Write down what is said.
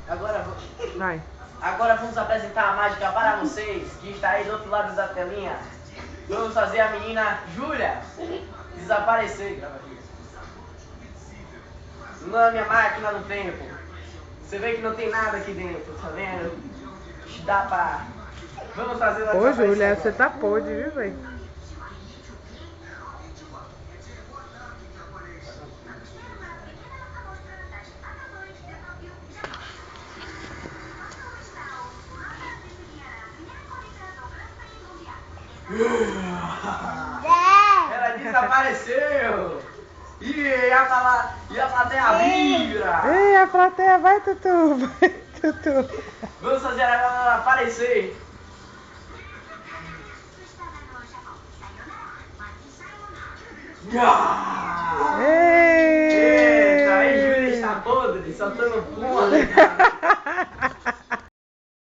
Agora, Vai. agora vamos apresentar a mágica para vocês, que está aí do outro lado da telinha. Vamos fazer a menina Júlia desaparecer. Grava aqui. Na minha máquina do tempo. Você vê que não tem nada aqui dentro, tá vendo? Dá pra... Vamos fazer ela Ô, desaparecer Júlia, agora. você tá podre, viu, velho? Ela desapareceu! E a plateia vibra! Ei, a plateia, vai, Tutu, vai, Tutu. Vamos fazer ela aparecer! Eita, aí Júlia está podre, soltando pum ali.